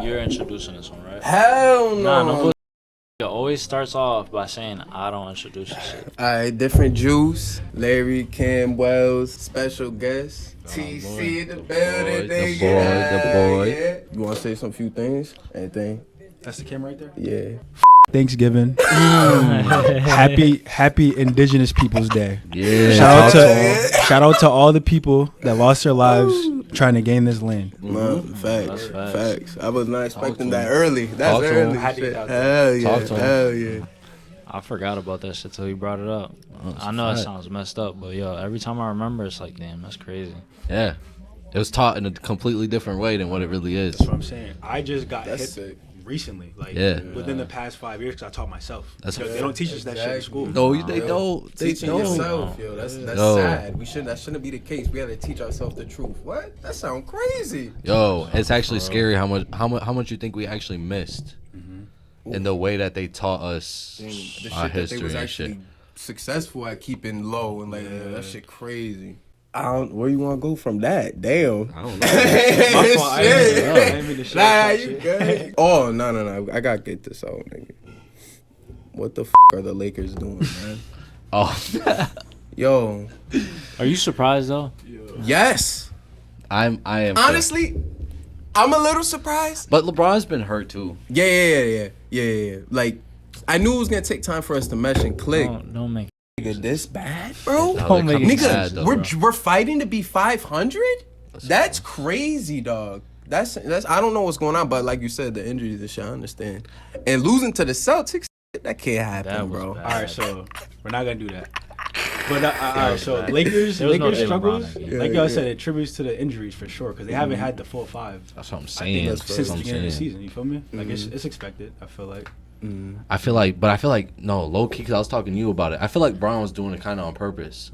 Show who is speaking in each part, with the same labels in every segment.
Speaker 1: You're introducing this one, right?
Speaker 2: Hell no.
Speaker 1: Nah, no. It always starts off by saying, I don't introduce your shit.
Speaker 2: All right, different juice. Larry, Cam, Wells, special guest. TC in the building.
Speaker 3: The boy.
Speaker 2: Yeah. You want to say some few things? Anything?
Speaker 4: That's the camera right there?
Speaker 2: Yeah.
Speaker 4: Thanksgiving. Happy Indigenous Peoples Day.
Speaker 3: Yeah.
Speaker 4: Shout out to all the people that lost their lives trying to gain this land.
Speaker 2: Facts. I was not expecting that early. That's early. Shit. Hell yeah.
Speaker 1: I forgot about that shit till you brought it up. I know it sounds messed up, but yo, every time I remember, it's like, damn, that's crazy.
Speaker 3: Yeah. It was taught in a completely different way than what it really is.
Speaker 4: That's what I'm saying. I just got hit
Speaker 2: sick.
Speaker 4: recently,
Speaker 3: within
Speaker 4: the past 5 years, because I taught myself.
Speaker 3: That's
Speaker 4: they don't teach us that shit in school.
Speaker 3: No, they don't. They
Speaker 2: Teaching
Speaker 3: don't.
Speaker 2: yourself, yo. That's sad. That shouldn't be the case. We gotta teach ourselves the truth. What? That sounds crazy.
Speaker 3: Yo, it's actually scary how much you think we actually missed in the way that they taught us
Speaker 2: The shit
Speaker 3: our
Speaker 2: that they
Speaker 3: history
Speaker 2: was
Speaker 3: and
Speaker 2: actually
Speaker 3: shit.
Speaker 2: successful at keeping low and that shit crazy. Where you want to go from that? Damn.
Speaker 3: I don't know.
Speaker 4: My fault. I didn't mean to show that
Speaker 2: you
Speaker 4: shit.
Speaker 2: good. Oh, no. I gotta get this out, nigga. What the are the Lakers doing, man?
Speaker 3: Oh,
Speaker 2: Yo.
Speaker 1: Are you surprised though?
Speaker 2: Yes.
Speaker 3: I am
Speaker 2: Honestly, I'm a little surprised.
Speaker 3: But LeBron's been hurt too.
Speaker 2: Yeah. Like, I knew it was gonna take time for us to mesh and click.
Speaker 1: Don't make
Speaker 2: Nigga, this bad, bro?
Speaker 1: Don't make it
Speaker 3: bad, though,
Speaker 2: We're fighting to be 500? That's crazy, dog. That's I don't know what's going on, but like you said, the injuries and shit, I understand. And losing to the Celtics, that can't happen, bro.
Speaker 1: bad.
Speaker 4: All right, so we're not gonna do that. But all right, so
Speaker 1: bad.
Speaker 4: Lakers
Speaker 1: There was no
Speaker 4: struggles,
Speaker 1: LeBron again.
Speaker 4: like y'all said, it attributes to the injuries for sure, because they haven't had the full 5
Speaker 3: That's what I'm saying.
Speaker 4: since the beginning of the season. You feel me? Like it's expected. I feel like.
Speaker 3: I feel like no, low key, because I was talking to you about it. I feel like Brown was doing it kind of on purpose.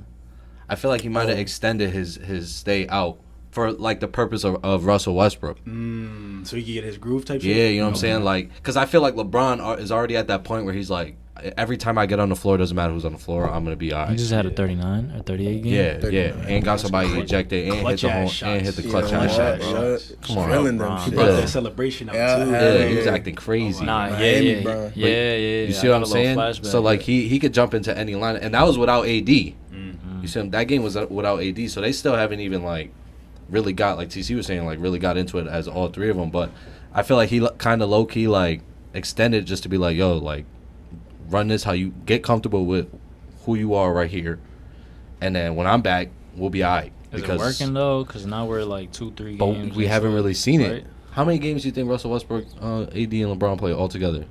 Speaker 3: I feel like he might have extended his stay out for like the purpose of Russell Westbrook.
Speaker 4: So he could get his groove type.
Speaker 3: Yeah,
Speaker 4: shit?
Speaker 3: you know what I'm saying? Like, because I feel like LeBron is already at that point where he's like, every time I get on the floor, doesn't matter who's on the floor, I'm gonna be all
Speaker 1: He
Speaker 3: right.
Speaker 1: just had a 39 or 38 game.
Speaker 3: Yeah, and got somebody ejected and hit the home and hit the clutch shot.
Speaker 2: Come on, them.
Speaker 4: He brought that celebration out too.
Speaker 3: Yeah, he was acting crazy.
Speaker 1: Nah,
Speaker 2: Miami, bro.
Speaker 1: Yeah.
Speaker 3: You see what I'm saying? So like he could jump into any line, and that was without AD. You see him? That game was without AD, so they still haven't even like really got, like TC was saying, like really got into it as all three of them. But I feel like he kind of low key like extended just to be like, yo, like run this how you get comfortable with who you are right here, and then when I'm back, we'll be alright.
Speaker 1: Is it working though? Because now we're like 2-3
Speaker 3: But
Speaker 1: games.
Speaker 3: we haven't really seen it.
Speaker 1: right?
Speaker 3: How many games do you think Russell Westbrook, AD, and LeBron play all together?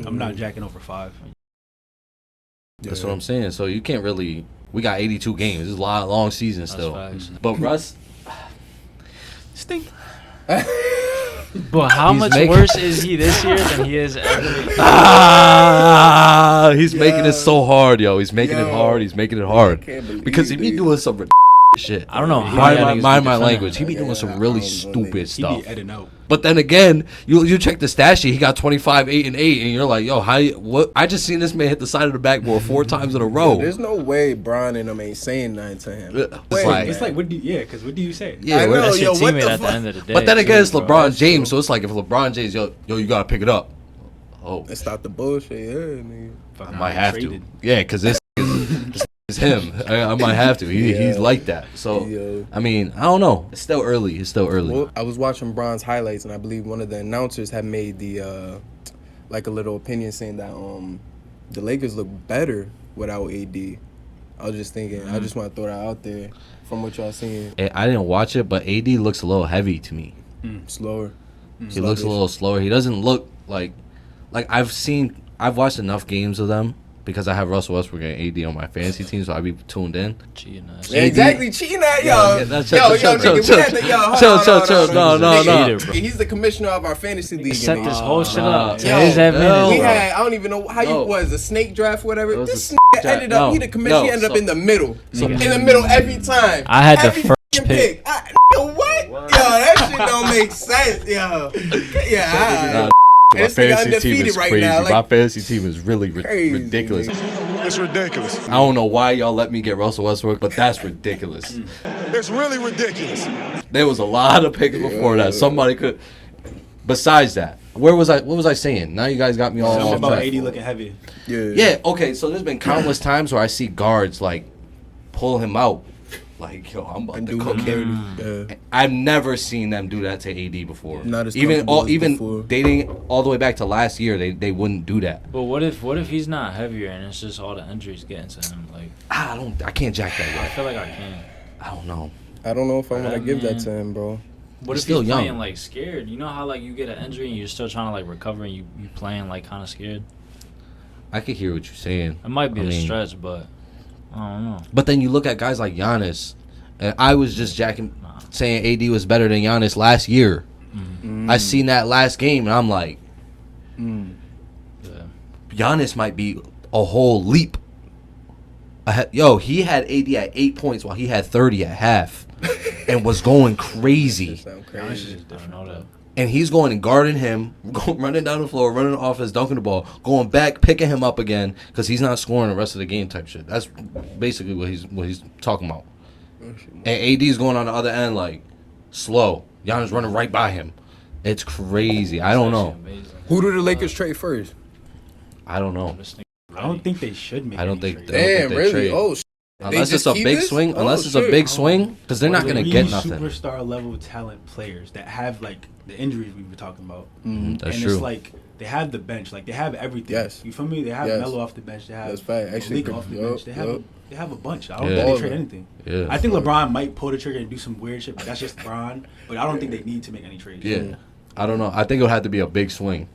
Speaker 4: I'm not jacking over 5.
Speaker 3: That's what I'm saying. So you can't really. We got 82 games. It's a long season still.
Speaker 1: facts.
Speaker 3: But Russ stink.
Speaker 1: But how
Speaker 3: He's
Speaker 1: much
Speaker 3: making-
Speaker 1: worse is he this year than he is ever?
Speaker 3: He's making it so hard, yo. He's making it hard. He's making it hard
Speaker 2: can't believe
Speaker 3: because he be
Speaker 2: this.
Speaker 3: doing some shit.
Speaker 1: I don't know how
Speaker 3: Mind
Speaker 1: y'all
Speaker 3: my,
Speaker 1: niggas
Speaker 3: mind
Speaker 1: be
Speaker 3: my
Speaker 1: defending
Speaker 3: language.
Speaker 1: that.
Speaker 3: He be doing some really stupid
Speaker 4: He
Speaker 3: stuff.
Speaker 4: be editing out.
Speaker 3: But then again, you check the stat sheet. He got 25, 8, and 8, and you're like, yo, what? I just seen this man hit the side of the backboard 4 times in a row.
Speaker 2: There's no way Bron and them ain't saying nothing to him.
Speaker 3: It's like,
Speaker 4: What do you say?
Speaker 3: yeah,
Speaker 2: I know,
Speaker 1: That's your
Speaker 2: yo, what
Speaker 1: teammate
Speaker 2: the
Speaker 1: at the
Speaker 2: fuck?
Speaker 1: end of the day.
Speaker 3: But then again,
Speaker 1: too,
Speaker 3: it's
Speaker 1: bro.
Speaker 3: LeBron James, so it's like if LeBron James, yo, you gotta pick it up. Oh,
Speaker 2: Let's stop the bullshit, yeah, nigga.
Speaker 3: I might have to. Yeah, because this is him. I might have to. He's like that. So,
Speaker 2: Yeah.
Speaker 3: I mean, I don't know. It's still early.
Speaker 2: Well, I was watching Bron's highlights, and I believe one of the announcers had made the like a little opinion saying that the Lakers look better without AD. I was just thinking, I just want to throw that out there from what y'all seeing.
Speaker 3: I didn't watch it, but AD looks a little heavy to me.
Speaker 2: Slower.
Speaker 3: He looks a little slower. He doesn't look like I've watched enough games of them because I have Russell Westbrook and AD on my fantasy team, so I be tuned in.
Speaker 1: Cheating us.
Speaker 2: Yeah, exactly, cheating at y'all.
Speaker 3: Yeah,
Speaker 2: Chill.
Speaker 3: No.
Speaker 2: He's the commissioner of our fantasy league.
Speaker 1: Set this whole shit up.
Speaker 2: Yo,
Speaker 1: Today's that
Speaker 3: no.
Speaker 1: minute.
Speaker 2: We
Speaker 1: bro.
Speaker 2: had, I don't even know how you
Speaker 3: No.
Speaker 2: was a snake draft, whatever.
Speaker 3: It was
Speaker 2: This
Speaker 3: a
Speaker 2: nigga
Speaker 3: draft.
Speaker 2: ended up, he
Speaker 3: No.
Speaker 2: the commissioner, he ended
Speaker 3: No.
Speaker 2: up in the middle.
Speaker 1: Nigga.
Speaker 2: In the middle every time.
Speaker 1: I had the
Speaker 2: Every
Speaker 1: first
Speaker 2: fucking
Speaker 1: pick.
Speaker 2: Nigga, what? Yo, that shit don't make sense, yo. Yeah,
Speaker 3: My
Speaker 2: This nigga
Speaker 3: fantasy team
Speaker 2: undefeated
Speaker 3: is
Speaker 2: right
Speaker 3: crazy.
Speaker 2: now, like-
Speaker 3: My fantasy team is really
Speaker 2: Crazy,
Speaker 3: ridiculous.
Speaker 2: nigga.
Speaker 5: It's ridiculous.
Speaker 3: I don't know why y'all let me get Russell Westbrook, but that's ridiculous.
Speaker 5: It's really ridiculous.
Speaker 3: There was a lot of picks before that. Somebody could. besides that, what was I saying? Now you guys got me all
Speaker 4: Something
Speaker 3: off
Speaker 4: about
Speaker 3: track.
Speaker 4: AD looking heavy.
Speaker 3: Yeah, okay, so there's been countless times where I see guards, like, pull him out. Like, yo, I'm about to cook him.
Speaker 2: Yeah.
Speaker 3: I've never seen them do that to AD before.
Speaker 2: Not as
Speaker 3: even
Speaker 2: before.
Speaker 3: dating all the way back to last year, they wouldn't do that.
Speaker 1: But what if he's not heavier and it's just all the injuries getting to him? Like,
Speaker 3: I can't jack that
Speaker 1: I
Speaker 3: guy.
Speaker 1: feel like I can.
Speaker 3: I don't know.
Speaker 2: I don't know if I want to give that to him, bro.
Speaker 1: What
Speaker 3: He's
Speaker 1: if
Speaker 3: still
Speaker 1: he's
Speaker 3: young.
Speaker 1: playing like scared? You know how like you get an injury and you're still trying to like recover and you playing like kind of scared?
Speaker 3: I could hear what you're saying.
Speaker 1: It might be a stretch, but I don't know.
Speaker 3: But then you look at guys like Giannis, and I was just saying AD was better than Giannis last year. I seen that last game, and I'm like, Giannis might be a whole leap. He had AD at 8 points while he had 30 at half, and was going crazy.
Speaker 2: Sound crazy.
Speaker 1: I don't know that.
Speaker 3: And he's going and guarding him, running down the floor, running off his dunking the ball, going back, picking him up again because he's not scoring the rest of the game type shit. That's basically what he's talking about. And AD's going on the other end like slow. Giannis running right by him. It's crazy. I don't know.
Speaker 2: Who do the Lakers trade first?
Speaker 3: I don't know.
Speaker 4: I don't think they should make.
Speaker 3: I don't
Speaker 4: any
Speaker 3: think.
Speaker 4: trades.
Speaker 2: Damn,
Speaker 3: they
Speaker 2: really?
Speaker 3: trade.
Speaker 2: Oh,
Speaker 3: Unless
Speaker 2: they
Speaker 3: it's
Speaker 2: just
Speaker 3: a
Speaker 2: keep
Speaker 3: big
Speaker 2: this?
Speaker 3: swing.
Speaker 2: Oh,
Speaker 3: Unless it's a
Speaker 2: shit.
Speaker 3: big swing, because they're not
Speaker 4: Three
Speaker 3: gonna get nothing.
Speaker 4: superstar level talent players that have like the injuries we were talking about.
Speaker 3: That's
Speaker 4: and
Speaker 3: true.
Speaker 4: it's like they have the bench, like they have everything.
Speaker 2: Yes.
Speaker 4: You feel me? They have
Speaker 2: Yes.
Speaker 4: Melo off the bench. They have
Speaker 2: That's fact. Actually,
Speaker 4: Malik off the
Speaker 2: yup,
Speaker 4: bench. They have a bunch. I don't
Speaker 3: Yeah.
Speaker 4: think they trade anything.
Speaker 3: Yeah.
Speaker 4: I think LeBron might pull the trigger and do some weird shit, but that's just LeBron. But I don't think they need to make any trades.
Speaker 3: Yeah. I don't know. I think it'll have to be a big swing.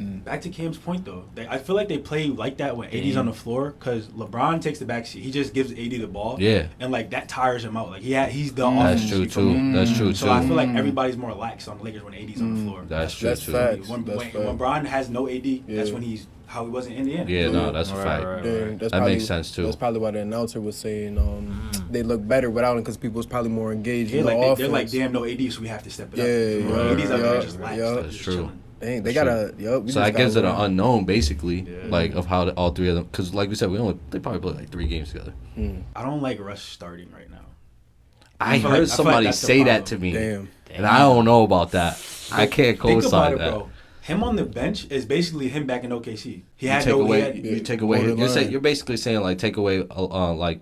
Speaker 4: Back to Cam's point though, I feel like they play like that when AD's on the floor because LeBron takes the backseat. He just gives AD the ball.
Speaker 3: Yeah.
Speaker 4: And like that tires him out. Like he's the
Speaker 3: That's
Speaker 4: offense.
Speaker 3: true
Speaker 4: you feel me?
Speaker 3: too. That's true
Speaker 4: So I feel
Speaker 3: too.
Speaker 4: like everybody's more lax on the Lakers when AD's on the floor.
Speaker 3: That's true
Speaker 2: That's
Speaker 3: too.
Speaker 2: fact.
Speaker 4: When
Speaker 2: That's fact.
Speaker 4: LeBron has no AD, that's
Speaker 2: Yeah.
Speaker 4: when he's how he was in Indiana.
Speaker 3: Yeah, no, that's a
Speaker 1: Right,
Speaker 3: fact.
Speaker 1: right,
Speaker 2: Yeah,
Speaker 1: right.
Speaker 2: that's
Speaker 3: That makes sense, too.
Speaker 2: That's probably why the announcer was saying they look better without him because people was probably more engaged
Speaker 4: Yeah,
Speaker 2: in the
Speaker 4: like
Speaker 2: offense.
Speaker 4: they're like, damn, no AD, so we have to step it up.
Speaker 2: Yeah,
Speaker 4: So AD's up there
Speaker 2: yeah,
Speaker 4: just lax.
Speaker 2: yeah.
Speaker 4: like,
Speaker 3: That's
Speaker 4: just
Speaker 3: true.
Speaker 4: chilling.
Speaker 2: Dang, they gotta. Yup.
Speaker 3: So that gives it an unknown, basically,
Speaker 4: Yeah.
Speaker 3: like of how all three of them. Because like we said, they probably play like 3 games together.
Speaker 4: I don't like Russ starting right now.
Speaker 3: I
Speaker 4: feel
Speaker 3: heard
Speaker 4: like
Speaker 3: somebody
Speaker 4: that's the
Speaker 3: say that to
Speaker 4: problem.
Speaker 3: me,
Speaker 2: Damn.
Speaker 3: and I don't know about that. I can't
Speaker 4: Think about
Speaker 3: co-sign
Speaker 4: it,
Speaker 3: that.
Speaker 4: bro. Him on the bench is basically him back in OKC. He
Speaker 3: You
Speaker 4: had
Speaker 3: take
Speaker 4: no.
Speaker 3: away.
Speaker 4: He had,
Speaker 3: You take away.
Speaker 2: borderline.
Speaker 3: You're basically saying like take away like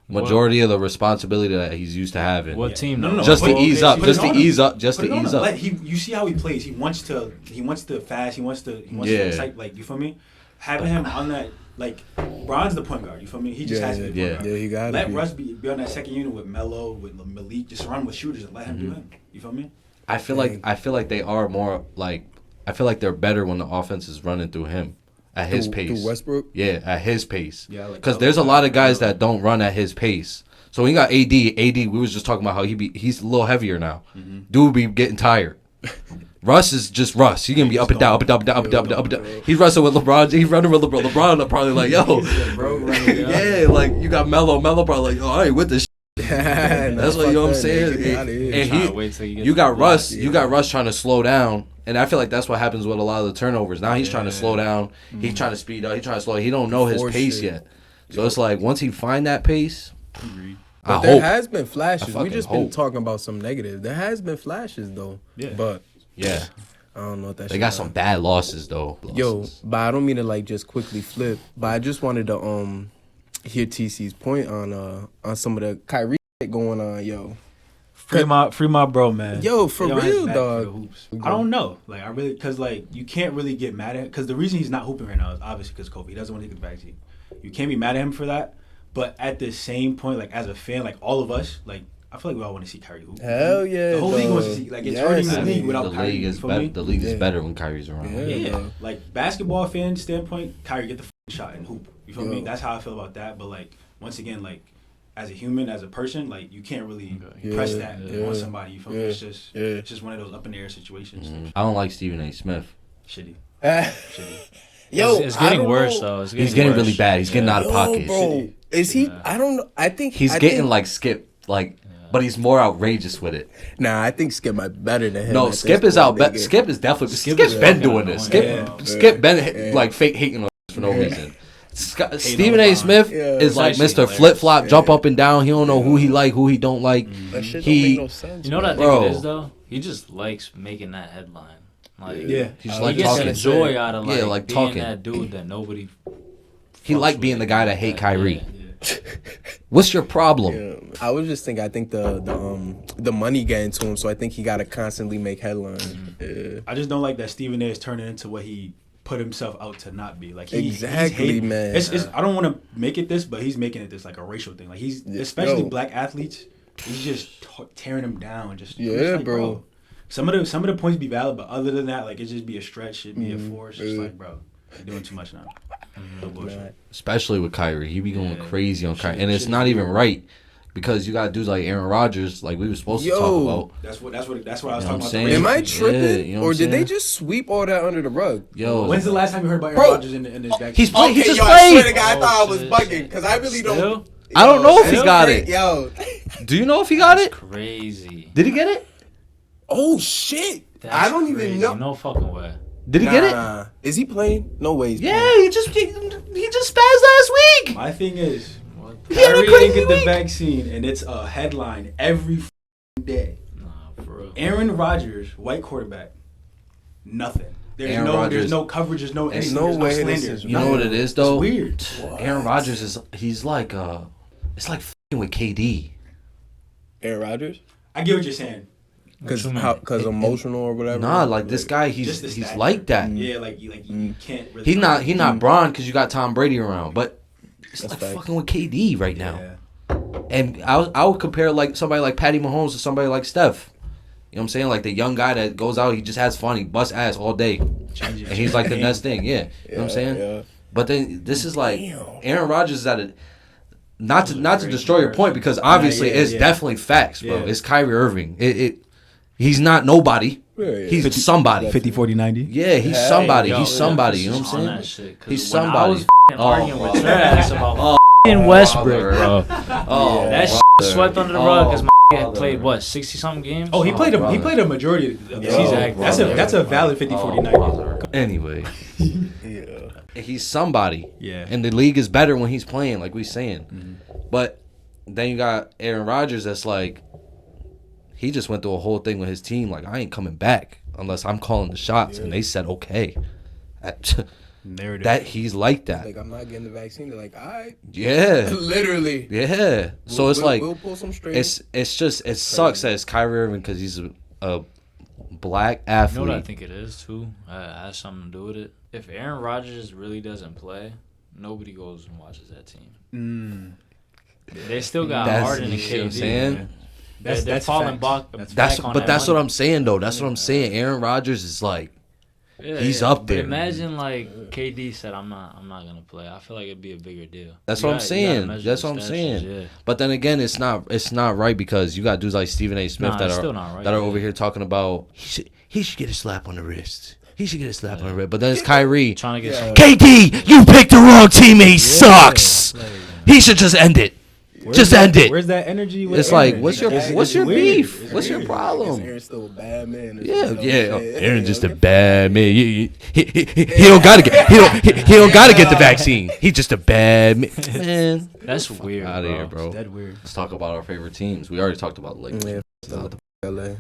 Speaker 3: majority of the responsibility that he's used to having.
Speaker 1: What team?
Speaker 4: No,
Speaker 1: though?
Speaker 4: no,
Speaker 3: Just to
Speaker 4: put-
Speaker 3: ease up.
Speaker 4: put
Speaker 3: Just
Speaker 4: it
Speaker 3: to
Speaker 4: on him.
Speaker 3: ease up. Just
Speaker 4: But
Speaker 3: to
Speaker 4: no,
Speaker 3: ease
Speaker 4: no,
Speaker 3: up.
Speaker 4: like you see how he plays. He wants to fast. He wants to
Speaker 3: Yeah.
Speaker 4: excite, like you feel me? Having him on that like Bron's the point guard. You feel me? He just has to be the
Speaker 3: yeah.
Speaker 4: point guard.
Speaker 2: Yeah, he gotta
Speaker 4: Let
Speaker 2: be.
Speaker 4: Russ be on that second unit with Melo, with Malik. Just run with shooters and let him do him. You feel me?
Speaker 3: I feel like they are more like. I feel like they're better when the offense is running through him at his pace.
Speaker 2: Through Westbrook.
Speaker 3: Yeah, at his pace.
Speaker 4: Yeah, like
Speaker 3: Because there's a lot of guys that don't run at his pace. So when you got AD, we was just talking about how he's a little heavier now. Dude be getting tired. Russ is just Russ. He gonna be up and down, up and down, up and down, up and down, up and down, up and down. He's wrestling with LeBron. He's running with LeBron. LeBron probably like, yo, yeah, like you got Melo. Melo probably like, oh, I ain't with this. That's what you know what I'm saying. And you got Russ. You got Russ trying to slow down, and I feel like that's what happens with a lot of the turnovers. Now he's trying to slow down. He's trying to speed up. He's trying to slow. He don't know his
Speaker 2: Force
Speaker 3: pace
Speaker 2: shit.
Speaker 3: yet. So it's like once he find that pace, I
Speaker 2: But there
Speaker 3: hope.
Speaker 2: has been flashes. We
Speaker 3: fucking
Speaker 2: just been
Speaker 3: hope.
Speaker 2: talking about some negative. There has been flashes though.
Speaker 4: Yeah.
Speaker 2: But
Speaker 3: Yeah,
Speaker 2: I don't know what that.
Speaker 3: they
Speaker 2: shit
Speaker 3: got
Speaker 2: is.
Speaker 3: some bad losses though.
Speaker 2: Yo, but I don't mean to like just quickly flip. But I just wanted to hear TC's point on some of the Kyrie shit going on. Yo,
Speaker 4: Free my bro, man.
Speaker 2: Yo, for
Speaker 4: He on his
Speaker 2: real,
Speaker 4: back for
Speaker 2: dog.
Speaker 4: the hoops. I don't know. Like, I really, because, like, you can't really get mad at him. Because the reason he's not hooping right now is obviously because Kobe. He doesn't want to take the backseat. You can't be mad at him for that. But at the same point, like, as a fan, like, all of us, like, I feel like we all want to see Kyrie hoop.
Speaker 2: Hell yeah,
Speaker 4: The whole league wants to
Speaker 2: dog.
Speaker 4: see, like, it's
Speaker 2: Yes,
Speaker 4: hurting
Speaker 2: I
Speaker 4: the league
Speaker 2: mean,
Speaker 4: without
Speaker 3: the
Speaker 4: Kyrie.
Speaker 3: league is
Speaker 4: you feel
Speaker 3: better.
Speaker 4: me?
Speaker 3: The league is
Speaker 2: Yeah.
Speaker 3: better when Kyrie's around.
Speaker 2: Yeah.
Speaker 4: Yeah,
Speaker 2: dog.
Speaker 4: like basketball fan standpoint, Kyrie get the shot and hoop. You feel me?
Speaker 2: Yo.
Speaker 4: That's how I feel about that. But like once again, like as a human, as a person, like you can't really press that
Speaker 2: Yeah.
Speaker 4: on somebody. You feel me?
Speaker 2: Yeah.
Speaker 4: It's just one of those up in the air situations.
Speaker 3: I don't like Stephen A. Smith.
Speaker 4: Shitty.
Speaker 2: Yo,
Speaker 1: it's
Speaker 2: I
Speaker 1: getting
Speaker 2: don't
Speaker 1: worse
Speaker 2: know.
Speaker 1: though. It's
Speaker 3: He's getting
Speaker 1: worse.
Speaker 3: really bad. He's getting out of
Speaker 2: Yo,
Speaker 3: pocket.
Speaker 2: bro. Is he? I don't know. I think
Speaker 3: He's
Speaker 2: I
Speaker 3: getting
Speaker 2: think,
Speaker 3: like Skip, like, but he's more outrageous with it.
Speaker 2: Nah, I think Skip might be better than him.
Speaker 3: No,
Speaker 2: at
Speaker 3: Skip
Speaker 2: this
Speaker 3: is out.
Speaker 2: point, nigga.
Speaker 3: Skip is definitely.
Speaker 1: Skip
Speaker 3: Skip's
Speaker 1: is
Speaker 3: been
Speaker 1: fucking
Speaker 3: doing this.
Speaker 1: annoying.
Speaker 3: Skip been like fake hating on us for no reason. Stephen A. Smith is like Mr. Flip Flop, jump up and down. He don't know who he like, who he don't like.
Speaker 2: That shit don't make no sense.
Speaker 1: You know what I think it is though? He just likes making that headline. Like,
Speaker 3: he's
Speaker 1: like
Speaker 3: he
Speaker 1: gets joy out of
Speaker 3: like
Speaker 1: being
Speaker 3: talking.
Speaker 1: that dude that nobody.
Speaker 3: He like being the guy that hate Kyrie. What's your problem?
Speaker 2: Yeah. I was just thinking. I think the money getting to him, so I think he got to constantly make headlines.
Speaker 4: I just don't like that Stephen A. is turning into what he put himself out to not be. Like
Speaker 2: exactly, man.
Speaker 4: I don't want to make it this, but he's making it this like a racial thing. Like he's especially black athletes. He's just tearing them down. Just like, bro. Some of the points be valid, but other than that, like it just be a stretch, it be a force. It's like, bro, you're doing too much now. No bullshit.
Speaker 3: Especially with Kyrie, he be going crazy on Kyrie, and it's not even right because you got dudes like Aaron Rodgers, like we were supposed to talk about.
Speaker 4: That's what I was talking about.
Speaker 2: Am I tripping, or did they just sweep all that under the rug?
Speaker 3: Yo,
Speaker 4: when's the last time you heard about Aaron Rodgers in this back?
Speaker 3: He's playing. He just played.
Speaker 2: I swear to God, I thought I was bugging because I really don't.
Speaker 3: I don't know if he got it.
Speaker 2: Yo,
Speaker 3: do you know if he got it?
Speaker 1: Crazy.
Speaker 3: Did he get it?
Speaker 2: Oh shit! I don't even know.
Speaker 1: No fucking way.
Speaker 3: Did he get it?
Speaker 2: Is he playing? No way.
Speaker 3: Yeah, he just spazzed last week.
Speaker 4: My thing is,
Speaker 3: Kyrie
Speaker 4: didn't get the vaccine, and it's a headline every day.
Speaker 1: Nah, for real.
Speaker 4: Aaron Rodgers, white quarterback, nothing. There's no coverage. There's no anything.
Speaker 2: No way.
Speaker 4: Slander.
Speaker 3: You know what it is though?
Speaker 4: It's weird.
Speaker 3: Aaron Rodgers he's like it's like f***ing with KD.
Speaker 2: Aaron Rodgers?
Speaker 4: I get what you're saying.
Speaker 2: Because emotional or whatever.
Speaker 3: Nah, like this guy, he's like that.
Speaker 4: Yeah, like you can't. Really
Speaker 3: He not Bron because you got Tom Brady around, but it's like fucking with KD right now.
Speaker 4: Yeah.
Speaker 3: And I would compare like somebody like Patty Mahomes to somebody like Steph. You know what I'm saying? Like the young guy that goes out, he just has fun, he busts ass all day, and he's like the next thing. Yeah, you know what I'm saying? Yeah. But then this is like Aaron Rodgers is at a. Not to destroy your point because obviously it's definitely facts, bro. It's Kyrie Irving. He's not nobody. He's somebody.
Speaker 4: 50-40-90?
Speaker 3: Yeah, he's somebody. He's somebody. You know what I'm saying? He's somebody.
Speaker 1: I was arguing with your ass about Westbrook, bro. That shit swept under the rug because my had played 60-something games.
Speaker 4: Oh, he played a majority of the season. That's a valid 50-40-90.
Speaker 3: Anyway, he's somebody. Yeah, and the league is better when he's playing, like we saying. Mm-hmm. But then you got Aaron Rodgers. That's like. He just went through a whole thing with his team. Like, I ain't coming back unless I'm calling the shots. Yeah. And they said, okay. That he's like that.
Speaker 2: Like, I'm not getting the vaccine. They're like, all right.
Speaker 3: Yeah.
Speaker 2: Literally.
Speaker 3: Yeah. So it's like,
Speaker 2: we'll pull some strings.
Speaker 3: It's just, it sucks that it's Kyrie Irving because he's a black athlete.
Speaker 1: You know what I think it is, too? It has something to do with it. If Aaron Rodgers really doesn't play, nobody goes and watches that team. They still got Harden and KD.
Speaker 3: You know what I'm saying?
Speaker 1: They're falling back.
Speaker 3: That's what I'm saying though. That's what I'm saying. Aaron Rodgers is like, he's up there.
Speaker 1: But imagine like KD said, "I'm not gonna play." I feel like it'd be a bigger deal.
Speaker 3: That's what I'm saying. That's what I'm saying. Yeah. But then again, it's not right because you got dudes like Stephen A. Smith that are over here talking about he should get a slap on the wrist. He should get a slap on the wrist. But then it's Kyrie
Speaker 1: trying to get
Speaker 3: KD. You picked the wrong teammate. He sucks. He should just end it. Just end it.
Speaker 4: Where's that energy?
Speaker 3: It's like, what's your beef? What's your problem?
Speaker 2: Aaron's still a bad man.
Speaker 3: Yeah. Aaron's just a bad man. He don't gotta get he don't gotta get the vaccine. He's just a bad man.
Speaker 1: That's weird.
Speaker 3: Out of here, bro.
Speaker 4: That's dead weird.
Speaker 3: Let's talk about our favorite teams. We already talked about Lakers.
Speaker 2: LA.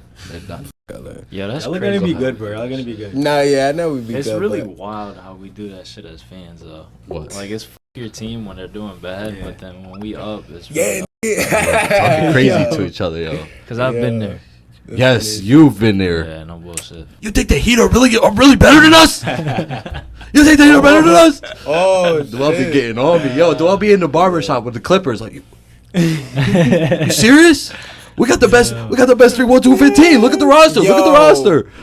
Speaker 1: Yeah, that's
Speaker 4: y'all
Speaker 1: crazy.
Speaker 4: Gonna be good, bro. Y'all gonna be good.
Speaker 2: Nah, yeah, I know we'd be good.
Speaker 1: It's really wild how we do that shit as fans, though.
Speaker 3: What?
Speaker 1: Like it's your team when they're doing bad, but then when we up, it's
Speaker 2: really
Speaker 3: talking crazy to each other, yo.
Speaker 1: Because I've been there.
Speaker 3: Yes, you've been there.
Speaker 1: Yeah, no bullshit.
Speaker 3: You think the Heat are really better than us? You think the Heat are better than us?
Speaker 2: Oh,
Speaker 3: Duel be getting on me, yo. Duel be in the barbershop with the Clippers, like, you serious? We got the best 3-1-2-15. Look at the roster.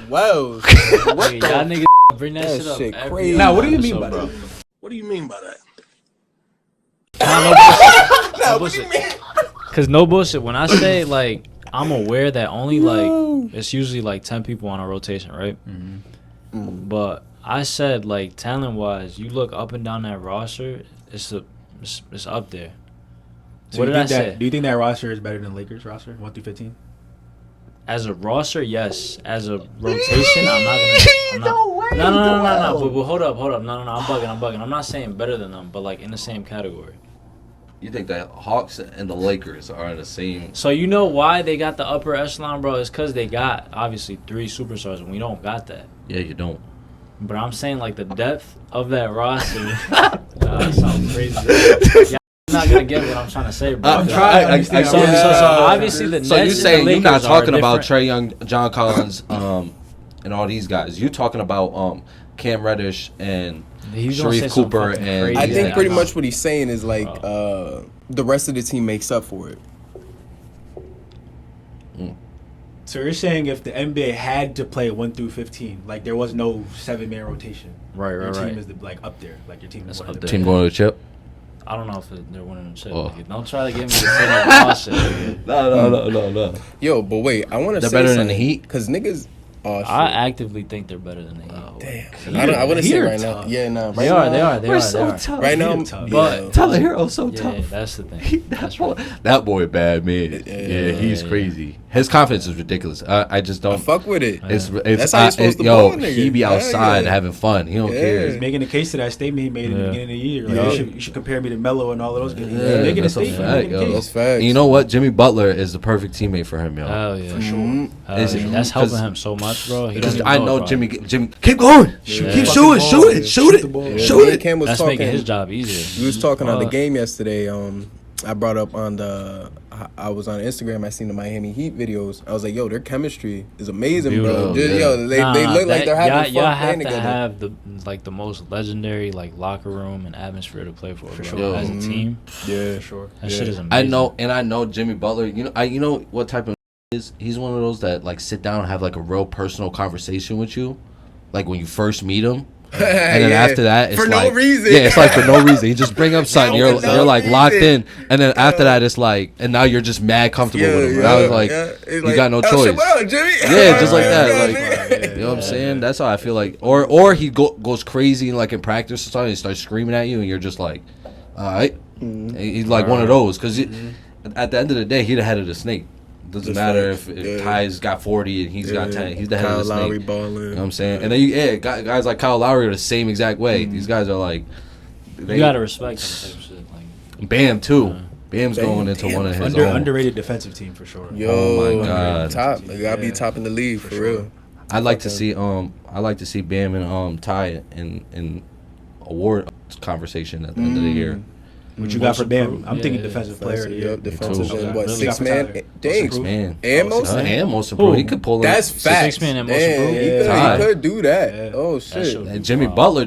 Speaker 2: Wow.
Speaker 1: What y'all niggas bring that shit up crazy.
Speaker 4: Now, what do you mean by that?
Speaker 2: What do you mean by that?
Speaker 1: No bullshit. Because no bullshit. When I say, like, I'm aware that only, like, it's usually, like, 10 people on a rotation, right? Mm-hmm. But I said, like, talent-wise, you look up and down that roster, it's up there.
Speaker 4: So what did I say? Do you think that roster is better than Lakers roster, 1-15?
Speaker 1: As a roster, yes. As a rotation, I'm not gonna. No. But hold up. No. I'm bugging. I'm not saying better than them, but like in the same category.
Speaker 3: You think that Hawks and the Lakers are in the same?
Speaker 1: So you know why they got the upper echelon, bro? It's because they got obviously 3 superstars, and we don't got that.
Speaker 3: Yeah, you don't.
Speaker 1: But I'm saying like the depth of that roster. That sounds crazy. You're not gonna get what I'm trying to say, bro.
Speaker 3: I'm trying.
Speaker 1: So obviously the Nets.
Speaker 3: So you saying you're not talking about
Speaker 1: Trae
Speaker 3: Trae Young, John Collins, and all these guys? You're talking about Cam Reddish and Sharif Cooper, and
Speaker 2: I think pretty much what he's saying is like the rest of the team makes up for it.
Speaker 4: So you're saying if the NBA had to play 1 through 15, like there was no 7-man rotation, your team is like up there, like your team is up there.
Speaker 3: Team going to the chip.
Speaker 1: I don't know if they're winning the chip. Like, don't try to get me to say that bullshit.
Speaker 3: No.
Speaker 2: Yo, but wait, I want to say
Speaker 3: they're better
Speaker 2: something,
Speaker 3: than the Heat
Speaker 2: because niggas. Oh, shit.
Speaker 1: I actively think they're better than the Heat.
Speaker 2: Damn. I wouldn't say right now. Yeah, no.
Speaker 1: They are.
Speaker 3: We're so tough.
Speaker 2: Right now,
Speaker 1: but
Speaker 3: Tyler Hero's so tough.
Speaker 1: Yeah, that's the thing.
Speaker 3: That boy bad man. Yeah, he's crazy. His confidence is ridiculous. I just don't
Speaker 2: fuck with it.
Speaker 3: It's
Speaker 2: that's how you're supposed to ball, nigga.
Speaker 3: He be outside having fun. He don't care.
Speaker 4: He's making a case to that statement he made in the beginning of the year. Like, you should compare me to Melo and all of those guys. Making a statement.
Speaker 2: That's facts.
Speaker 3: You know what? Jimmy Butler is the perfect teammate for him, yo.
Speaker 1: Hell yeah,
Speaker 4: for sure.
Speaker 1: That's helping him so much, bro.
Speaker 3: I know Jimmy, keep going. Keep shooting. Shoot it.
Speaker 2: Cam was
Speaker 1: That's
Speaker 2: talking,
Speaker 1: making his job easier.
Speaker 2: We was talking on the game yesterday. I brought up I was on Instagram. I seen the Miami Heat videos. I was like, yo, their chemistry is amazing,
Speaker 1: Beautiful.
Speaker 2: bro. They look like they're having
Speaker 1: y'all
Speaker 2: fun
Speaker 1: have
Speaker 2: playing
Speaker 1: to
Speaker 2: together.
Speaker 1: have the most legendary like locker room and atmosphere to play for
Speaker 4: sure.
Speaker 1: As a team.
Speaker 2: Yeah,
Speaker 4: for sure.
Speaker 1: That shit is amazing.
Speaker 3: I know Jimmy Butler. You know what type of is? He's one of those that like sit down and have like a real personal conversation with you, like when you first meet him. And then after that, it's
Speaker 2: for
Speaker 3: like,
Speaker 2: no reason.
Speaker 3: Yeah, it's like for no reason. You just bring up something, you're like locked in, and then after that, it's like, and now you're just mad comfortable with him. And I was like, you got no choice.
Speaker 2: Jimmy.
Speaker 3: Yeah, just like that. Like, you know what I'm saying? That's how I feel like. Or he goes crazy like in practice or something. He starts screaming at you, and you're just like, all right. He's like one of those because at the end of the day, he's the head of the snake. Doesn't matter if Ty's got 40 and he's got 10. He's the head of the snake.
Speaker 2: Lowry balling.
Speaker 3: You know what I'm saying? And then guys like Kyle Lowry are the same exact way. These guys are like,
Speaker 1: you gotta respect them type of shit. Like
Speaker 3: Bam too. Bam's going into one of his own.
Speaker 4: Underrated defensive team for sure.
Speaker 2: Yo,
Speaker 3: oh my god,
Speaker 2: top. You gotta be top in the league for real.
Speaker 3: I'd like to see Bam and Ty in award conversation at the end of the year.
Speaker 4: What you got for Bam? I'm thinking defensive player of the year.
Speaker 2: Defensive and what,
Speaker 4: Really
Speaker 2: 6 man? Dang.
Speaker 3: 6 man.
Speaker 2: And most
Speaker 3: improved. He could pull in.
Speaker 2: That's facts.
Speaker 1: 6 man and most improved.
Speaker 2: He could do that. Yeah. Oh shit.
Speaker 3: And Jimmy Butler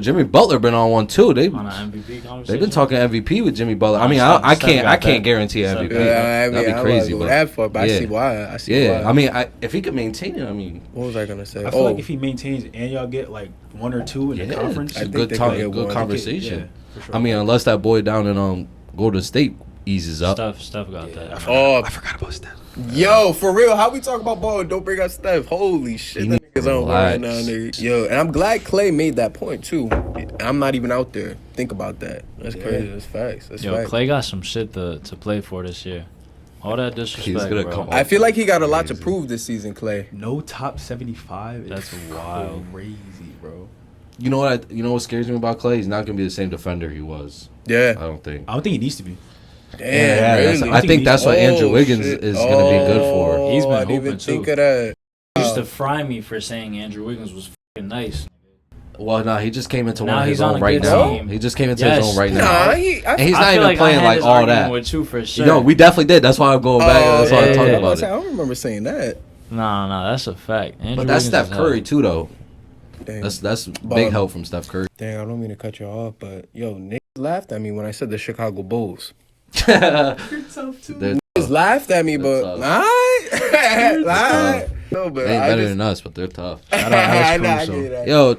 Speaker 3: been on one too.
Speaker 1: On an MVP conversation.
Speaker 3: They've been talking MVP with Jimmy Butler. I mean, I can't guarantee MVP. That'd be crazy.
Speaker 2: But I see why.
Speaker 3: I mean, if he could maintain it, I mean,
Speaker 2: what was I gonna say?
Speaker 4: I feel like if he maintains and y'all get like 1 or 2 in the conference,
Speaker 3: it's a good conversation.
Speaker 4: Sure.
Speaker 3: I mean, unless that boy down in Golden State eases up.
Speaker 1: Steph got that.
Speaker 4: I forgot about Steph.
Speaker 2: Yo, for real, how we talk about ball and don't bring up Steph? Holy shit, that nigga's on right now, nigga. Yo, and I'm glad Klay made that point too. I'm not even out there. Think about that. That's crazy. That's facts. That's facts.
Speaker 1: Klay got some shit to play for this year. All that disrespect, bro.
Speaker 2: I feel like he got a lot to prove this season, Klay.
Speaker 4: No top 75.
Speaker 1: That's wild.
Speaker 4: Crazy, bro.
Speaker 3: You know what scares me about Klay? He's not gonna be the same defender he was.
Speaker 2: Yeah,
Speaker 3: I don't think
Speaker 4: he needs to be.
Speaker 2: Damn, really?
Speaker 3: I think that's what Andrew Wiggins is gonna be good for.
Speaker 1: He's been hooping too.
Speaker 2: Think of that.
Speaker 1: He used to fry me for saying Andrew Wiggins was fucking nice.
Speaker 3: Well, no, he just came into
Speaker 1: now
Speaker 3: one of his
Speaker 1: on
Speaker 3: own right now.
Speaker 1: Team.
Speaker 3: He just came into his own right now.
Speaker 2: And
Speaker 3: he's not even playing like all that.
Speaker 1: With you for sure.
Speaker 3: Yo, we definitely did. That's why I'm going back. That's why I'm talking about it.
Speaker 2: I don't remember saying that.
Speaker 1: No, that's a fact.
Speaker 3: But that's Steph Curry too, though.
Speaker 2: Dang.
Speaker 3: That's big help from Steph Curry.
Speaker 2: Dang, I don't mean to cut you off, but yo, niggas laughed at me when I said the Chicago Bulls.
Speaker 4: You're tough too.
Speaker 2: Niggas laughed at me, but no, but
Speaker 3: they ain't better than us, but they're tough.
Speaker 2: I get that.
Speaker 3: Yo,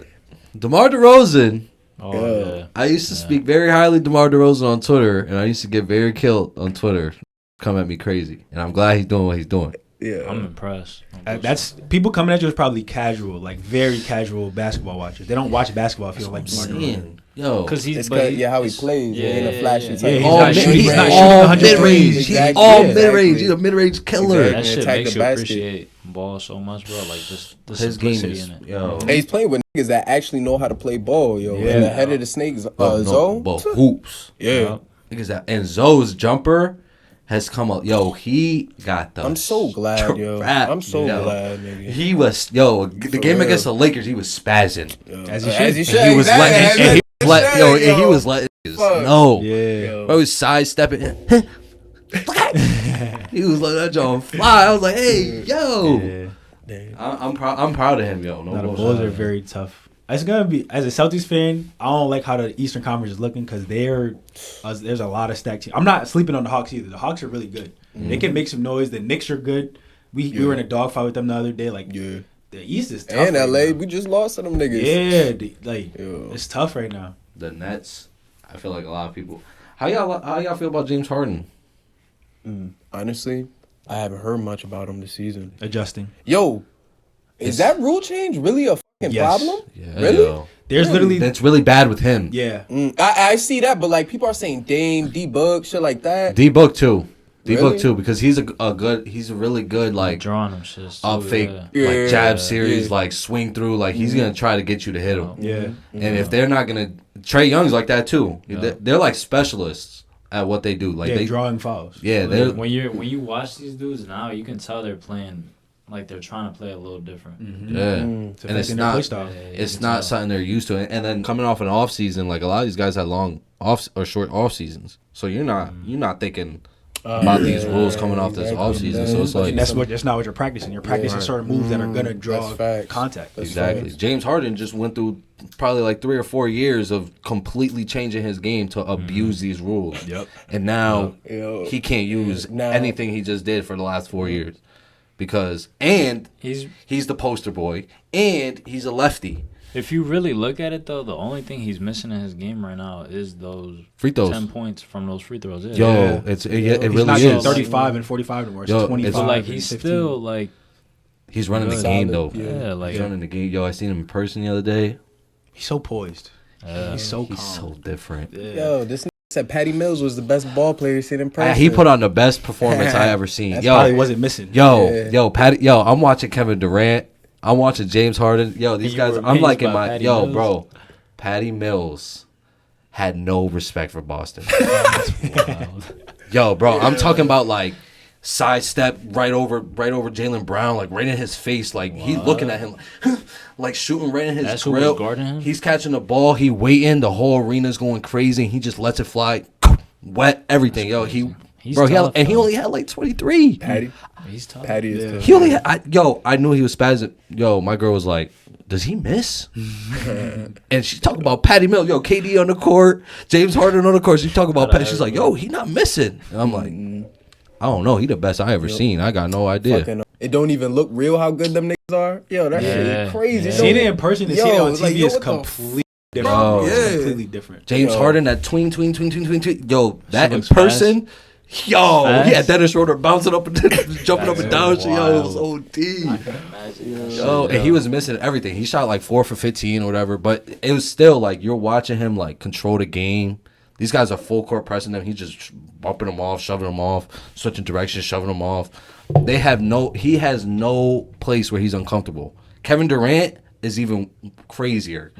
Speaker 3: DeMar DeRozan.
Speaker 1: Oh yeah.
Speaker 3: I used to speak very highly of DeMar DeRozan on Twitter, and I used to get very killed on Twitter. Come at me crazy, and I'm glad he's doing what he's doing.
Speaker 2: Yeah,
Speaker 1: I'm impressed.
Speaker 4: That's people coming at you is probably casual, like very casual basketball watchers. They don't watch basketball if you don't like DeMar DeRozan.
Speaker 1: because
Speaker 2: how he plays.
Speaker 1: Yeah,
Speaker 2: in a flashy type.
Speaker 4: He's not
Speaker 3: all
Speaker 4: shooting
Speaker 3: mid-range.
Speaker 4: Exactly.
Speaker 3: He's all mid-range. He's a mid-range killer.
Speaker 1: That shit
Speaker 2: Attack
Speaker 1: makes
Speaker 2: the
Speaker 1: you
Speaker 2: basket.
Speaker 1: appreciate ball so much, bro. Like just the
Speaker 3: His game
Speaker 1: simplicity
Speaker 3: is,
Speaker 1: in it.
Speaker 3: yo.
Speaker 2: And he's playing with niggas that actually know how to play ball, yo.
Speaker 4: Yeah.
Speaker 2: And the head of the Snakes, Zoe.
Speaker 3: But hoops.
Speaker 2: Yeah.
Speaker 3: Niggas that, and Zoe's jumper has come up. Yo, he got the.
Speaker 2: I'm so glad, yo. I'm so glad, nigga.
Speaker 3: He was, the game
Speaker 2: real.
Speaker 3: against the Lakers, he was spazzing.
Speaker 4: As he should.
Speaker 3: And he was letting, and he was letting niggas know.
Speaker 4: Yeah.
Speaker 3: Bro, he was sidestepping. He was letting that John fly. I was like, hey, yo.
Speaker 4: Yeah.
Speaker 3: I'm proud of him, yo.
Speaker 4: No, the Bulls are very tough. It's gonna be, as a Celtics fan, I don't like how the Eastern Conference is looking because there's a lot of stacked teams. I'm not sleeping on the Hawks either. The Hawks are really good. They can make some noise. The Knicks are good. We were in a dogfight with them the other day. Like the East is tough.
Speaker 2: And
Speaker 4: right
Speaker 2: LA,
Speaker 4: now.
Speaker 2: we just lost to them niggas.
Speaker 4: Yeah, it's tough right now.
Speaker 3: The Nets, I feel like a lot of people. How y'all feel about James Harden?
Speaker 2: Honestly, I haven't heard much about him this season.
Speaker 4: Adjusting.
Speaker 2: Yo, is that rule change really a fucking problem?
Speaker 3: Yeah,
Speaker 2: Really?
Speaker 3: yo.
Speaker 4: There's literally
Speaker 3: That's really bad with him.
Speaker 4: yeah.
Speaker 2: I see that, but like people are saying Dame, D-Book, shit like that.
Speaker 3: D-Book too. D-Book
Speaker 2: Really?
Speaker 3: too, because he's a really good like
Speaker 1: Drawing them shit.
Speaker 3: up fake
Speaker 2: Yeah.
Speaker 3: like jab series,
Speaker 2: Yeah.
Speaker 3: like swing through, like he's gonna try to get you to hit him.
Speaker 4: Yeah.
Speaker 3: And if they're not gonna, Trae Young's like that too. They're like specialists at what they do. Like
Speaker 4: Yeah,
Speaker 3: they
Speaker 4: drawing fouls.
Speaker 3: Yeah, they're
Speaker 1: When you watch these dudes now, you can tell they're playing like they're trying to play a little different.
Speaker 3: yeah.
Speaker 4: It's
Speaker 3: And it's
Speaker 4: affecting their
Speaker 3: not
Speaker 4: play style.
Speaker 3: it's not something they're used to. And then coming off an off season, like a lot of these guys had long off or short off seasons. So you're not thinking about these rules coming off this off season. So it's like
Speaker 4: That's not what you're practicing. You're practicing certain moves that are gonna draw
Speaker 2: facts.
Speaker 4: contact.
Speaker 3: exactly. James Harden just went through probably like 3 or 4 years of completely changing his game to abuse these rules.
Speaker 4: Yep.
Speaker 3: And now
Speaker 2: Yo.
Speaker 3: he can't use
Speaker 2: Now-
Speaker 3: anything he just did for the last 4 years because he's
Speaker 1: He's
Speaker 3: the poster boy and he's a lefty.
Speaker 1: if you really look at it though, the only thing he's missing in his game right now is those
Speaker 3: Free throws.
Speaker 1: 10 points from those free throws. Yeah.
Speaker 3: Yo,
Speaker 4: Yeah.
Speaker 3: it
Speaker 4: He's
Speaker 3: really
Speaker 4: not
Speaker 3: is.
Speaker 4: getting 35 and 45 anymore. It's
Speaker 3: Yo,
Speaker 4: 25.
Speaker 3: it's
Speaker 1: But like
Speaker 4: and
Speaker 1: he's
Speaker 4: 15.
Speaker 1: still like
Speaker 3: He's running the
Speaker 1: Good.
Speaker 3: game
Speaker 2: Solid,
Speaker 3: though.
Speaker 2: yeah.
Speaker 1: like
Speaker 3: He's running the game. Yo, I seen him in person the other day.
Speaker 4: He's so poised. He's so calm.
Speaker 3: He's so different.
Speaker 4: Yeah.
Speaker 2: Yo, this nigga said Patty Mills was the best ball player he's seen in person.
Speaker 3: He put on the best performance I ever seen.
Speaker 2: That's
Speaker 3: Yo,
Speaker 4: Probably wasn't missing.
Speaker 3: Yo, I'm watching Kevin Durant. I'm watching James Harden. Yo, these
Speaker 1: You
Speaker 3: guys.
Speaker 1: were
Speaker 3: I'm
Speaker 1: amazed
Speaker 3: liking
Speaker 1: by
Speaker 3: my.
Speaker 1: Patty
Speaker 3: Yo,
Speaker 1: Mills?
Speaker 3: bro. Patty Mills had no respect for Boston. Yo, bro, I'm talking about like sidestep right over Jaylen Brown, like right in his face, like he's looking at him, like shooting right in his
Speaker 1: That's who was
Speaker 3: grill.
Speaker 1: guarding him?
Speaker 3: He's catching the ball, he waiting, the whole arena's going crazy, and he just lets it fly, wet everything. Yo,
Speaker 1: He's
Speaker 3: he
Speaker 1: tough,
Speaker 3: and he
Speaker 1: though.
Speaker 3: only had like 23.
Speaker 2: Patty.
Speaker 1: he's tough.
Speaker 2: Patty is tough.
Speaker 3: He only had, I knew he was spazzing. Yo, my girl was like, does he miss? And she talking about Patty Mills. Yo, KD on the court, James Harden on the court. She talking about Patty. She's like, yo, he not missing. And I'm like, I don't know. He the best I ever seen. I got no idea.
Speaker 2: Fucking, it don't even look real how good them niggas are. Yo, that shit
Speaker 1: Yeah.
Speaker 2: is crazy.
Speaker 1: Yeah.
Speaker 4: Seeing it in person and
Speaker 2: Yo,
Speaker 4: seeing it on
Speaker 2: it's
Speaker 4: TV
Speaker 2: like, yo,
Speaker 4: is
Speaker 2: what the
Speaker 4: completely different.
Speaker 3: Bro.
Speaker 4: It's
Speaker 2: Yeah.
Speaker 4: completely different.
Speaker 3: James
Speaker 2: Yo.
Speaker 3: Harden, that tween. Yo, that in
Speaker 1: looks
Speaker 3: person. Yo,
Speaker 1: Fast.
Speaker 3: he had Dennis Schroeder bouncing up and jumping up and down.
Speaker 1: That's
Speaker 3: Yo, it was
Speaker 1: wild.
Speaker 3: OD.
Speaker 1: Imagine.
Speaker 3: Yo, and he was missing everything. He shot like 4 for 15 or whatever, but it was still like you're watching him like control the game. These guys are full court pressing them. He's just bumping them off, shoving them off, switching directions, shoving them off. He has no place where he's uncomfortable. Kevin Durant is even crazier.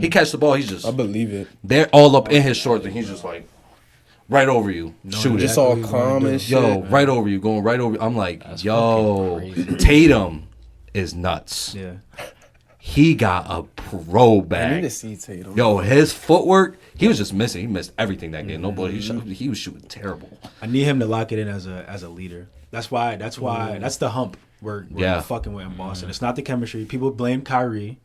Speaker 3: He catches the ball, he's just
Speaker 2: I believe it.
Speaker 3: they're all up in his shorts and he's just like right over you, shooting.
Speaker 2: Just all calm and shit.
Speaker 3: Yo, right over you, going right over you. I'm like,
Speaker 1: That's
Speaker 3: yo,
Speaker 1: fucking crazy.
Speaker 3: Tatum is nuts.
Speaker 4: Yeah.
Speaker 3: He got a pro
Speaker 2: I need to
Speaker 3: bag.
Speaker 2: see Tatum.
Speaker 3: Yo, his footwork, he was just missing. He missed everything that game. Nobody, he was shooting terrible.
Speaker 4: I need him to lock it in as a leader. That's the hump we're fucking with in Boston. It's not the chemistry. People blame Kyrie.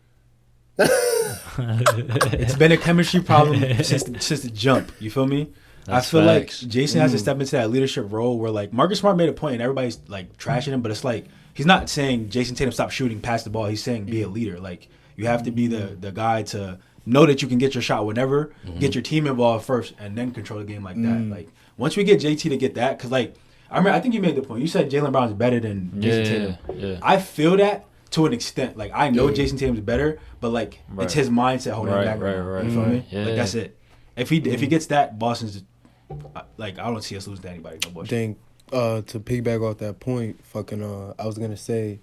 Speaker 4: It's been a chemistry problem since the jump. You feel me?
Speaker 1: That's
Speaker 4: I feel
Speaker 1: facts.
Speaker 4: like Jason has to step into that leadership role where like Marcus Smart made a point and everybody's like trashing him, but it's like he's not saying Jason Tatum stop shooting past the ball. He's saying be a leader. Like you have to be the guy to know that you can get your shot whenever, get your team involved first, and then control the game like that. Like once we get JT to get that, because like I think you made the point. You said Jaylen Brown's better than Jason Tatum.
Speaker 1: Yeah.
Speaker 4: I feel that to an extent. Like I know Jason Tatum's better, but like it's his mindset holding him back.
Speaker 1: Right.
Speaker 4: You feel me? Yeah. Like that's it. If he gets that, Boston's like I don't see us losing to anybody. No bullshit.
Speaker 2: Think to piggyback off that point, I was gonna say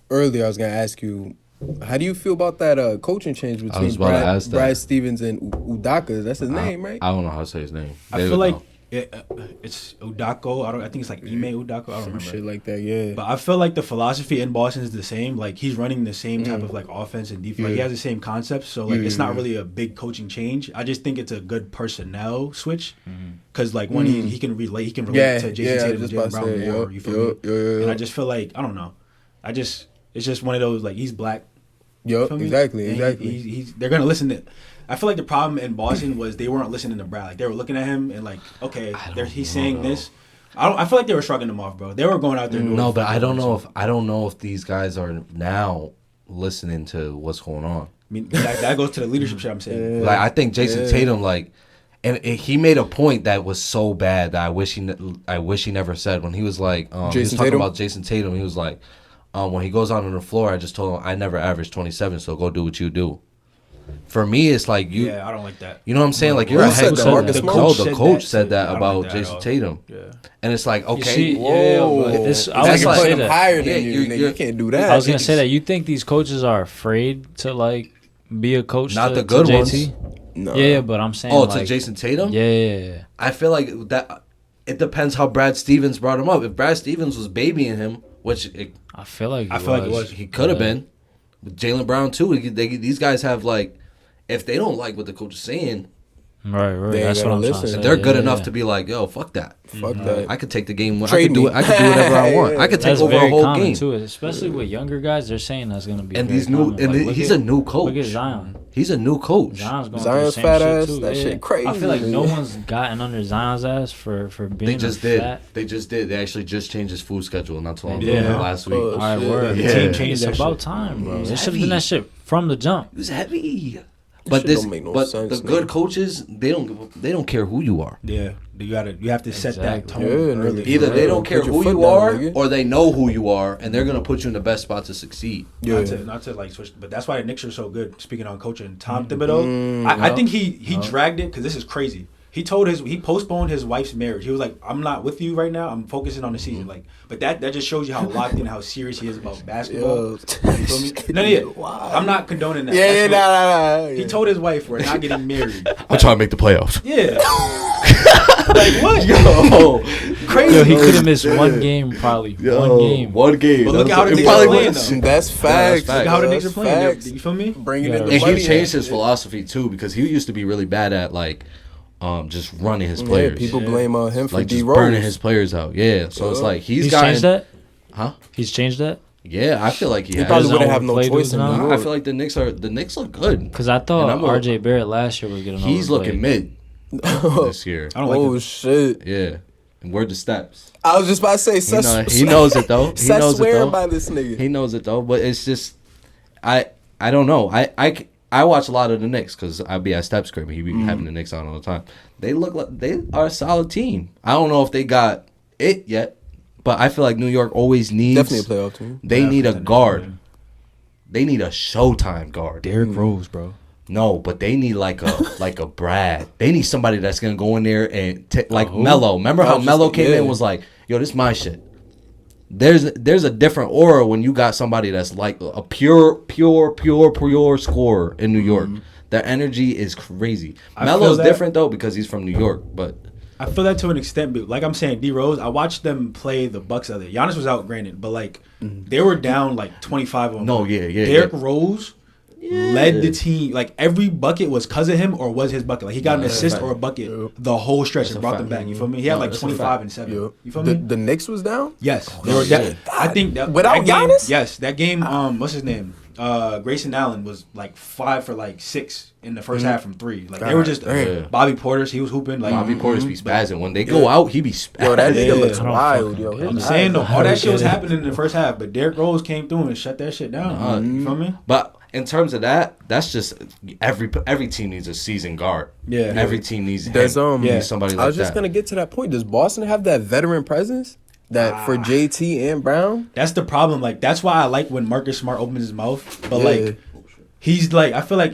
Speaker 2: earlier. I was gonna ask you, how do you feel about that coaching change between Brad Stevens and Udaka? That's his name, right?
Speaker 3: I don't know how to say his name.
Speaker 4: I feel like it's Udako. I think it's like Ime Udako. I don't remember.
Speaker 2: Shit like that, yeah.
Speaker 4: But I feel like the philosophy in Boston is the same. Like he's running the same type of like offense and defense. Like he has the same concepts. So like it's not really a big coaching change. I just think it's a good personnel switch. Because like when he can relate to Jason Tatum and Jaylen Brown more. You feel me? And I just feel like I don't know. It's just one of those like he's black.
Speaker 2: Yep, exactly.
Speaker 4: They're gonna listen to. I feel like the problem in Boston was they weren't listening to Brad. Like they were looking at him and like, okay, he's saying this. I feel like they were shrugging him off, bro. They were going out there.
Speaker 3: No, but I don't know if these guys are now listening to what's going on.
Speaker 4: I mean, that goes to the leadership shit I'm saying.
Speaker 3: Like I think Jason Tatum, like, and he made a point that was so bad that I wish he never said when he was like, he was talking about Jason Tatum. He was like, when he goes out on the floor, I just told him I never averaged 27, so go do what you do. For me, it's like you.
Speaker 4: Yeah, I don't like that.
Speaker 3: You know what I'm saying? Like you're a head coach. The coach said that about Jason Tatum. Yeah. And it's like, okay,
Speaker 2: I was gonna say that higher than you can't do that.
Speaker 1: I was gonna say that you think these coaches are afraid to like be a coach.
Speaker 3: Not the good ones.
Speaker 1: No. Yeah, but I'm saying.
Speaker 3: Oh, to Jason Tatum.
Speaker 1: Yeah.
Speaker 3: I feel like that. It depends how Brad Stevens brought him up. If Brad Stevens was babying him, which
Speaker 1: I feel like
Speaker 3: it was. He could have been. With Jaylen Brown too, these guys have like, if they don't like what the coach is saying,
Speaker 1: right. That's what I'm trying to say.
Speaker 3: They're good enough to be like, yo, fuck that.
Speaker 2: Fuck that.
Speaker 3: I could take the game. I could do whatever I want. I could take over a whole game
Speaker 1: too, especially with younger guys. They're saying that's gonna be.
Speaker 3: And these new, he's a new coach.
Speaker 1: Look at Zion.
Speaker 3: He's a new coach.
Speaker 2: Zion's fat ass. That shit crazy.
Speaker 1: I feel like no one's gotten under Zion's ass for being.
Speaker 3: They just did. They actually just changed his food schedule not too long ago. Last week.
Speaker 1: All right, word. The team changed. It's about time, bro. They should have done that shit from the jump.
Speaker 3: It was heavy. But the good coaches, they don't care who you are.
Speaker 4: Yeah, you have to set that tone early.
Speaker 3: Either they don't care who you are, or they know who you are, and they're gonna put you in the best spot to succeed.
Speaker 4: Yeah. Not to like switch, but that's why the Knicks are so good. Speaking on coaching, Tom Thibodeau, I think he dragged it because this is crazy. He postponed his wife's marriage. He was like, "I'm not with you right now. I'm focusing on the season." Like, but that just shows you how locked in, how serious he is about basketball. You feel me? No, I'm not condoning that.
Speaker 2: Nah.
Speaker 4: He told his wife, "We're not getting married."
Speaker 3: I'm trying to make the playoffs.
Speaker 4: Yeah. Like what?
Speaker 3: Yo,
Speaker 4: crazy.
Speaker 1: Yo, he could have missed one game, probably. One game.
Speaker 4: But look at how the Knicks are playing, though.
Speaker 2: That's facts.
Speaker 4: Look at how the Knicks are playing. You feel me?
Speaker 2: Bringing in the
Speaker 3: and
Speaker 2: money.
Speaker 3: he changed his philosophy too, because he used to be really bad at like. Just running his players.
Speaker 2: Yeah, people blame him for
Speaker 3: like just burning his players out. Yeah, so it's like he's
Speaker 1: changed that.
Speaker 3: Huh?
Speaker 1: He's changed that.
Speaker 3: Yeah, I feel like he
Speaker 2: probably wouldn't have no choice.
Speaker 3: I feel like the Knicks look good.
Speaker 1: Because I thought RJ Barrett last year was getting.
Speaker 3: He's looking mid this year.
Speaker 2: I don't like shit.
Speaker 3: Yeah, and word the steps.
Speaker 2: I was just about to say,
Speaker 3: he knows it though. He knows it though.
Speaker 2: By this nigga.
Speaker 3: He knows it though, but it's just I don't know. I watch a lot of the Knicks because I be at Steps Crib. He be having the Knicks on all the time. They look like they are a solid team. I don't know if they got it yet, but I feel like New York always needs
Speaker 2: definitely a playoff team.
Speaker 3: They need a guard. They need a Showtime guard.
Speaker 4: Derrick Rose, bro.
Speaker 3: No, but they need like a Brad. They need somebody that's gonna go in there and like Melo. Remember how Melo came in and was like, "Yo, this is my shit." There's a different aura when you got somebody that's like a pure scorer in New York. Their energy is crazy. Melo's different though because he's from New York, but
Speaker 4: I feel that to an extent. But like I'm saying, D Rose, I watched them play the Bucks out there. Giannis was out, granted, but like they were down like 25 on.
Speaker 3: No, yeah.
Speaker 4: Derrick Rose led the team. Like every bucket was because of him or was his bucket. Like he got an assist or a bucket the whole stretch and brought them back. You feel me? He had like 25 and 7. You feel me?
Speaker 2: The Knicks was down?
Speaker 4: Yes. They were down. I think that
Speaker 2: without Giannis?
Speaker 4: Yes. That game, what's his name? Grayson Allen was like 5 for like 6 in the first half from 3. Like they were just Bobby Portis, he was hooping. Like
Speaker 3: Bobby Portis be spazzing. When they go out, he be spazzing.
Speaker 2: Yo, that nigga looks wild, yo.
Speaker 4: I'm saying though, all that shit was happening in the first half, but Derrick Rose came through and shut that shit down. You feel me?
Speaker 3: But in terms of that's just every team needs a seasoned guard.
Speaker 4: Yeah.
Speaker 3: Every team needs
Speaker 2: somebody like
Speaker 3: that.
Speaker 2: I was just gonna get to that point. Does Boston have that veteran presence? That for JT and Brown?
Speaker 4: That's the problem. Like, that's why I like when Marcus Smart opens his mouth. But, like, he's, like, I feel like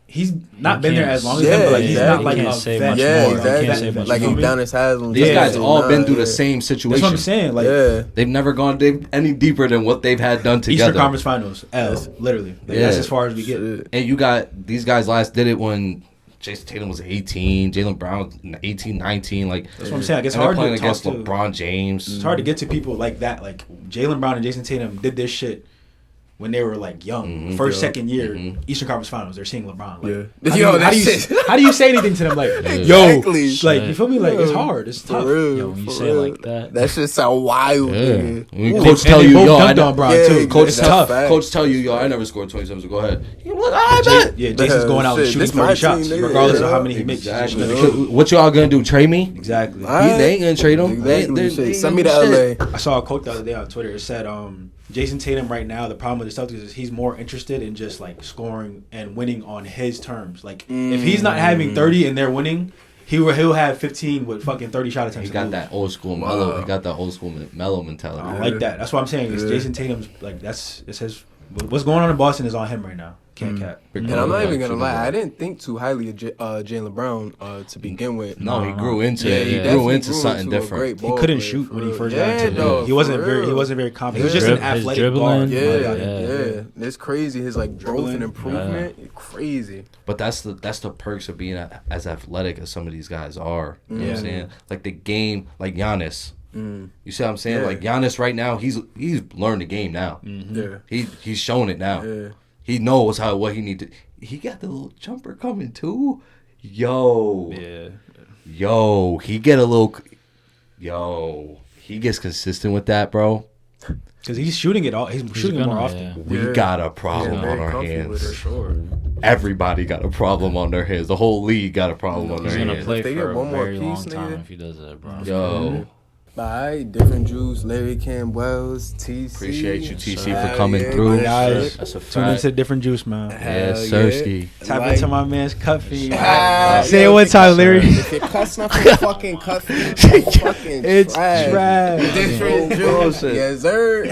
Speaker 4: he's not been there as long as him, but, like, he's not, like, a vet.
Speaker 2: Yeah, exactly. Like, Udonis Haslam.
Speaker 3: These guys all been through the same situation.
Speaker 4: That's what I'm saying. Like,
Speaker 3: they've never gone any deeper than what they've had done together.
Speaker 4: Eastern Conference Finals, literally. Like, that's as far as we get.
Speaker 3: And you got, these guys last did it when Jason Tatum was 18, Jaylen Brown 18, 19. Like,
Speaker 4: that's what I'm saying. Like, it's hard to
Speaker 3: playing against
Speaker 4: talk to
Speaker 3: LeBron James.
Speaker 4: It's hard to get to people like that. Like, Jaylen Brown and Jason Tatum did this shit when they were, like, young. Second year, Eastern Conference Finals. They're seeing LeBron. Like, how do you say anything to them? Like,
Speaker 2: exactly.
Speaker 4: Like, you feel me? Like, it's hard. It's tough.
Speaker 1: Yo, when you say it like that
Speaker 2: shit sound wild.
Speaker 3: Coach tell you, yo, I
Speaker 4: know. Too.
Speaker 3: Coach tell you, yo, I never scored 27, so go ahead.
Speaker 4: Yeah, Jason's going out and shooting 30 shots, regardless of how many he makes.
Speaker 3: What y'all gonna do? Trade me?
Speaker 4: Exactly.
Speaker 3: They ain't gonna trade him.
Speaker 2: Send me to LA.
Speaker 4: I saw a quote the other day on Twitter. It said, Jason Tatum right now, the problem with the Celtics is he's more interested in just, like, scoring and winning on his terms. Like, if he's not having 30 and they're winning, he'll have 15 with fucking 30 shot attempts.
Speaker 3: He got that old school mellow. He got that old school mellow mentality.
Speaker 4: I like that. That's what I'm saying. It's Jason Tatum's, like, it's his. What's going on in Boston is on him right now. Can't cap.
Speaker 2: And I'm not even gonna lie, I didn't think too highly of Jaylen Brown to begin with.
Speaker 3: No, he grew into it. He grew into something different.
Speaker 4: He couldn't shoot when he first got into the league. He wasn't very confident. He was just an athletic guard.
Speaker 2: Yeah. It's crazy. His, like, growth and improvement, crazy.
Speaker 3: But that's the perks of being as athletic as some of these guys are. You know what I'm saying? Like, the game, like Giannis. You see what I'm saying? Like, Giannis right now, he's learned the game now. He's shown it now. He knows what he need to. He got the little jumper coming too. Yo, he get a little. He gets consistent with that, bro.
Speaker 4: Because he's shooting it all. He's shooting it more often.
Speaker 3: We got a problem on our hands.
Speaker 4: For sure.
Speaker 3: Everybody got a problem on their hands. The whole league got a problem on their hands.
Speaker 1: He's gonna play for a very long time if he does that, bro.
Speaker 3: Yo.
Speaker 2: Bye, different Juice, Larry Campbells, TC.
Speaker 3: Appreciate you, TC, for coming through.
Speaker 4: Guys,
Speaker 3: that's a fact.
Speaker 4: Tune into Different Juice, man.
Speaker 3: Yes, Sirski.
Speaker 4: Tap into my man's cut feed. Say it one time, Larry.
Speaker 2: If your cut's not for fucking cut feed, it's fucking
Speaker 4: trash.
Speaker 2: Different Juice. Yes, sir.